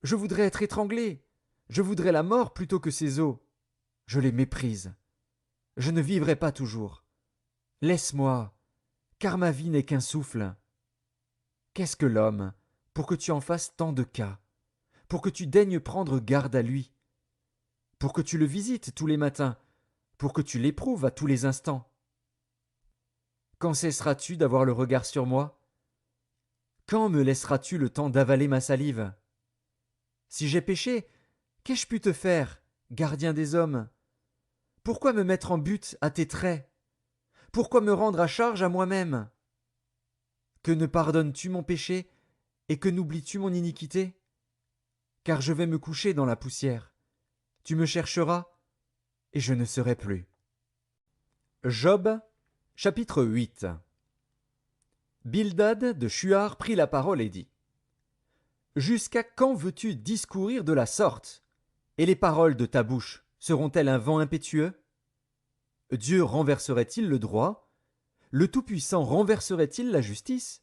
Je voudrais être étranglé. Je voudrais la mort plutôt que ces os. Je les méprise. Je ne vivrai pas toujours. Laisse-moi, car ma vie n'est qu'un souffle. Qu'est-ce que l'homme, pour que tu en fasses tant de cas, pour que tu daignes prendre garde à lui, pour que tu le visites tous les matins, pour que tu l'éprouves à tous les instants? Quand cesseras-tu d'avoir le regard sur moi? Quand me laisseras-tu le temps d'avaler ma salive? Si j'ai péché, qu'ai-je pu te faire, gardien des hommes? Pourquoi me mettre en butte à tes traits? Pourquoi me rendre à charge à moi-même? Que ne pardonnes-tu mon péché, et que n'oublies-tu mon iniquité? Car je vais me coucher dans la poussière. Tu me chercheras, et je ne serai plus. Job, chapitre 8. Bildad de Shuar prit la parole et dit: Jusqu'à quand veux-tu discourir de la sorte? Et les paroles de ta bouche seront-elles un vent impétueux? Dieu renverserait-il le droit? Le Tout-Puissant renverserait-il la justice?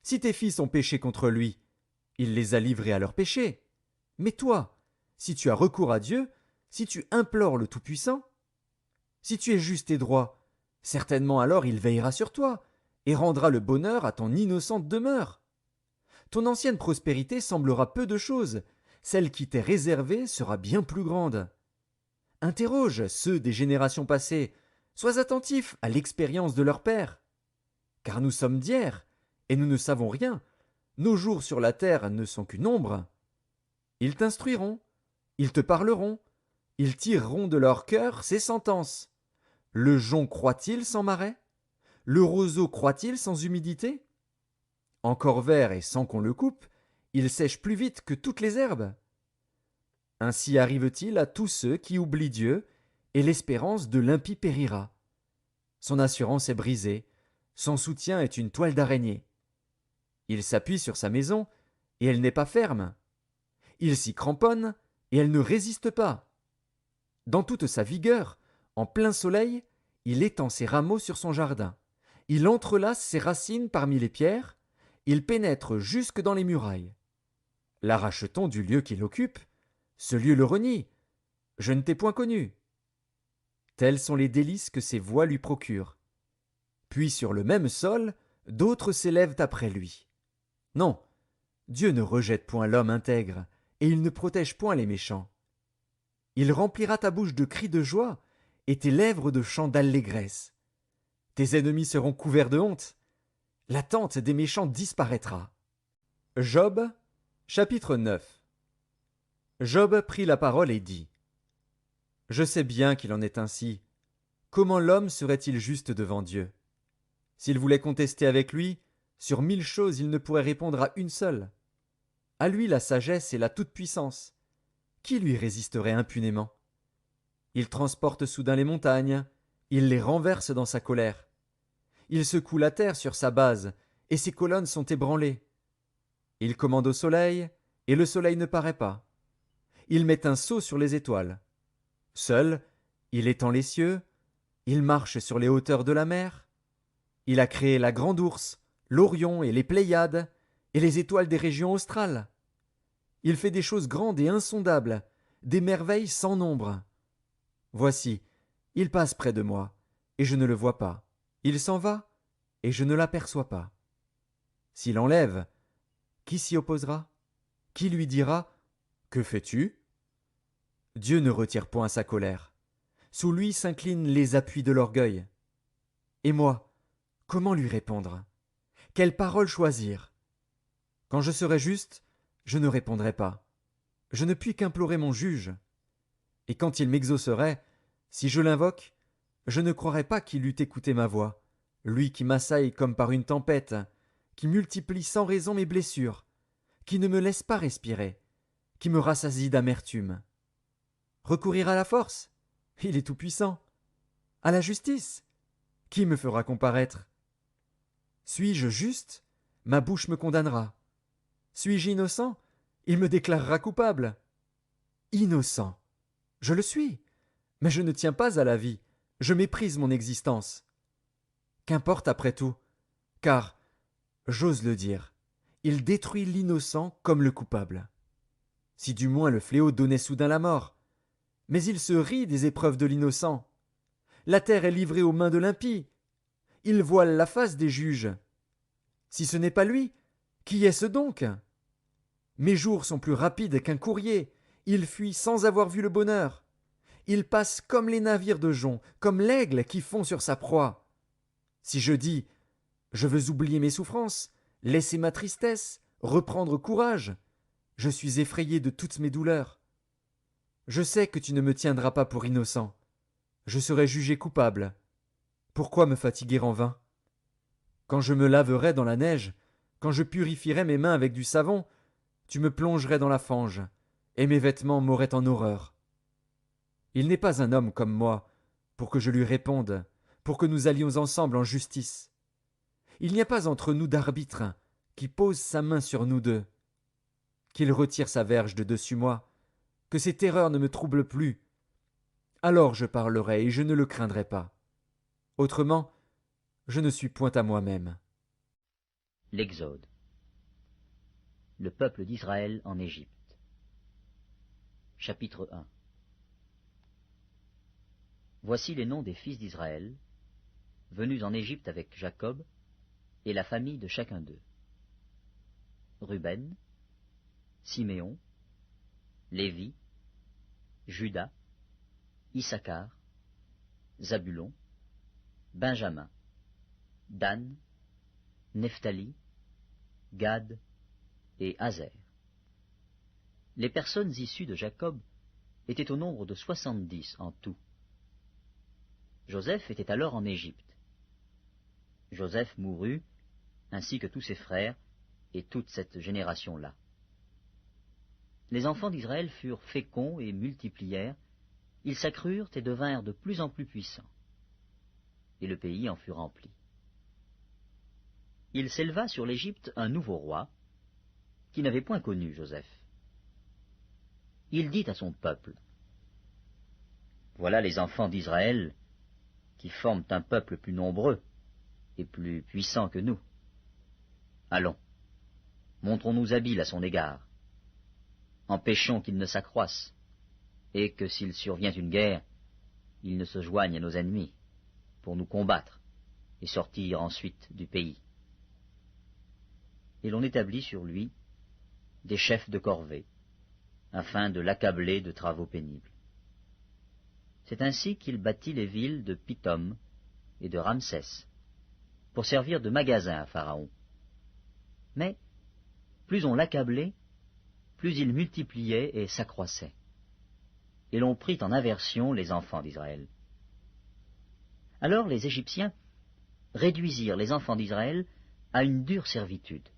Si tes fils ont péché contre lui, il les a livrés à leur péché. Mais toi, si tu as recours à Dieu, si tu implores le Tout-Puissant, si tu es juste et droit, certainement alors il veillera sur toi et rendra le bonheur à ton innocente demeure. Ton ancienne prospérité semblera peu de chose, celle qui t'est réservée sera bien plus grande. Interroge ceux des générations passées, sois attentif à l'expérience de leur père. Car nous sommes d'hier, et nous ne savons rien, nos jours sur la terre ne sont qu'une ombre. Ils t'instruiront, ils te parleront, ils tireront de leur cœur ces sentences. Le jonc croît-il sans marais? Le roseau croît-il sans humidité? Encore vert et sans qu'on le coupe, il sèche plus vite que toutes les herbes. Ainsi arrive-t-il à tous ceux qui oublient Dieu, et l'espérance de l'impie périra. Son assurance est brisée, son soutien est une toile d'araignée. Il s'appuie sur sa maison, et elle n'est pas ferme. Il s'y cramponne, et elle ne résiste pas. Dans toute sa vigueur, en plein soleil, il étend ses rameaux sur son jardin. Il entrelace ses racines parmi les pierres, il pénètre jusque dans les murailles. L'arrache-t-on du lieu qu'il occupe? Ce lieu le renie. Je ne t'ai point connu. Tels sont les délices que ses voies lui procurent. Puis sur le même sol, d'autres s'élèvent après lui. Non, Dieu ne rejette point l'homme intègre, et il ne protège point les méchants. Il remplira ta bouche de cris de joie, et tes lèvres de chants d'allégresse. Tes ennemis seront couverts de honte. La tente des méchants disparaîtra. Job, chapitre 9. Job prit la parole et dit: Je sais bien qu'il en est ainsi. Comment l'homme serait-il juste devant Dieu? S'il voulait contester avec lui, sur 1000 choses il ne pourrait répondre à une seule. À lui la sagesse et la toute-puissance. Qui lui résisterait impunément? Il transporte soudain les montagnes, il les renverse dans sa colère. Il secoue la terre sur sa base, et ses colonnes sont ébranlées. Il commande au soleil, et le soleil ne paraît pas. Il met un sceau sur les étoiles. Seul, il étend les cieux, il marche sur les hauteurs de la mer. Il a créé la grande ourse, l'Orion et les Pléiades, et les étoiles des régions australes. Il fait des choses grandes et insondables, des merveilles sans nombre. Voici, il passe près de moi, et je ne le vois pas. Il s'en va, et je ne l'aperçois pas. S'il enlève, qui s'y opposera? Qui lui dira: Que fais-tu? Dieu ne retire point sa colère. Sous lui s'inclinent les appuis de l'orgueil. Et moi, comment lui répondre? Quelle parole choisir? Quand je serai juste, je ne répondrai pas. Je ne puis qu'implorer mon juge. Et quand il m'exaucerait, si je l'invoque, je ne croirais pas qu'il eût écouté ma voix, lui qui m'assaille comme par une tempête, qui multiplie sans raison mes blessures, qui ne me laisse pas respirer, qui me rassasie d'amertume. Recourir à la force? Il est tout-puissant. À la justice? Qui me fera comparaître? Suis-je juste? Ma bouche me condamnera. Suis-je innocent? Il me déclarera coupable. Innocent. Je le suis. Mais je ne tiens pas à la vie. Je méprise mon existence. Qu'importe après tout, car, j'ose le dire, il détruit l'innocent comme le coupable. si du moins le fléau donnait soudain la mort. Mais il se rit des épreuves de l'innocent. La terre est livrée aux mains de l'impie. Il voile la face des juges. Si ce n'est pas lui, qui est-ce donc? Mes jours sont plus rapides qu'un courrier. Il fuit sans avoir vu le bonheur. Il passe comme les navires de jonc, comme l'aigle qui fond sur sa proie. Si je dis, je veux oublier mes souffrances, laisser ma tristesse, reprendre courage, je suis effrayé de toutes mes douleurs. Je sais que tu ne me tiendras pas pour innocent. Je serai jugé coupable. Pourquoi me fatiguer en vain? Quand je me laverai dans la neige, quand je purifierai mes mains avec du savon, tu me plongerais dans la fange, et mes vêtements m'auraient en horreur. Il n'est pas un homme comme moi, pour que je lui réponde, pour que nous allions ensemble en justice. Il n'y a pas entre nous d'arbitre qui pose sa main sur nous deux. Qu'il retire sa verge de dessus moi, que ses terreurs ne me troublent plus. Alors je parlerai et je ne le craindrai pas. Autrement, je ne suis point à moi-même. L'Exode. Le peuple d'Israël en Égypte. Chapitre 1. Voici les noms des fils d'Israël, venus en Égypte avec Jacob, et la famille de chacun d'eux. Ruben, Siméon, Lévi, Juda, Issachar, Zabulon, Benjamin, Dan, Nephtali, Gad et Aser. Les personnes issues de Jacob étaient au nombre de 70 en tout. Joseph était alors en Égypte. Joseph mourut, ainsi que tous ses frères et toute cette génération-là. Les enfants d'Israël furent féconds et multiplièrent, ils s'accrurent et devinrent de plus en plus puissants. Et le pays en fut rempli. Il s'éleva sur l'Égypte un nouveau roi, qui n'avait point connu Joseph. Il dit à son peuple, « Voilà les enfants d'Israël qui forment un peuple plus nombreux et plus puissant que nous. Allons, montrons-nous habiles à son égard. Empêchons qu'il ne s'accroisse, et que s'il survient une guerre, il ne se joigne à nos ennemis, pour nous combattre et sortir ensuite du pays. » Et l'on établit sur lui des chefs de corvée, afin de l'accabler de travaux pénibles. C'est ainsi qu'il bâtit les villes de Pithom et de Ramsès, pour servir de magasin à Pharaon. Mais plus on l'accablait, plus il multipliait et s'accroissait. Et l'on prit en aversion les enfants d'Israël. Alors les Égyptiens réduisirent les enfants d'Israël à une dure servitude.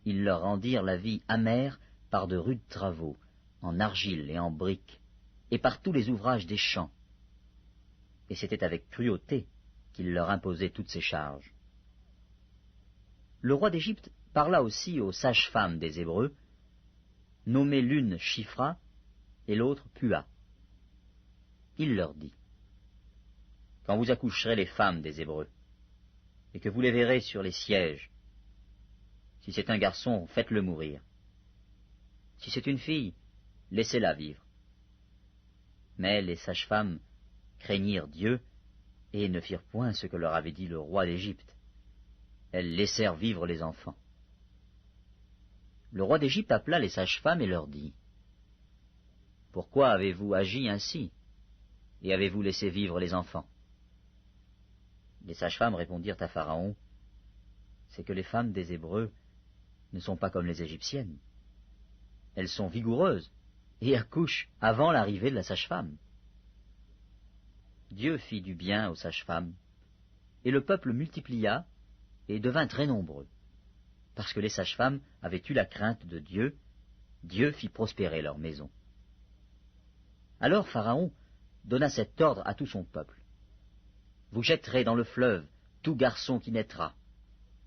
Ils leur rendirent la vie amère par de rudes travaux, en argile et en briques, et par tous les ouvrages des champs. Et c'était avec cruauté qu'ils leur imposaient toutes ces charges. Le roi d'Égypte parla aussi aux sages-femmes des Hébreux, nommées l'une Shifra et l'autre Pua. Il leur dit, « Quand vous accoucherez les femmes des Hébreux, et que vous les verrez sur les sièges, si c'est un garçon, faites-le mourir. Si c'est une fille, laissez-la vivre. » Mais les sages-femmes craignirent Dieu et ne firent point ce que leur avait dit le roi d'Égypte. Elles laissèrent vivre les enfants. Le roi d'Égypte appela les sages-femmes et leur dit, « Pourquoi avez-vous agi ainsi, et avez-vous laissé vivre les enfants ?» Les sages-femmes répondirent à Pharaon, « C'est que les femmes des Hébreux ne sont pas comme les Égyptiennes. Elles sont vigoureuses et accouchent avant l'arrivée de la sage-femme. » Dieu fit du bien aux sages-femmes, et le peuple multiplia et devint très nombreux. Parce que les sages-femmes avaient eu la crainte de Dieu, Dieu fit prospérer leur maison. Alors Pharaon donna cet ordre à tout son peuple. « Vous jetterez dans le fleuve tout garçon qui naîtra,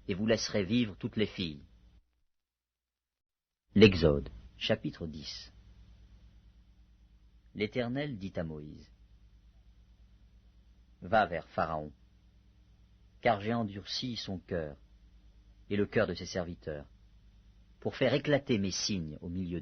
et vous laisserez vivre toutes les filles. » L'Exode, chapitre 10. L'Éternel dit à Moïse, « Va vers Pharaon, car j'ai endurci son cœur et le cœur de ses serviteurs, pour faire éclater mes signes au milieu d'eux.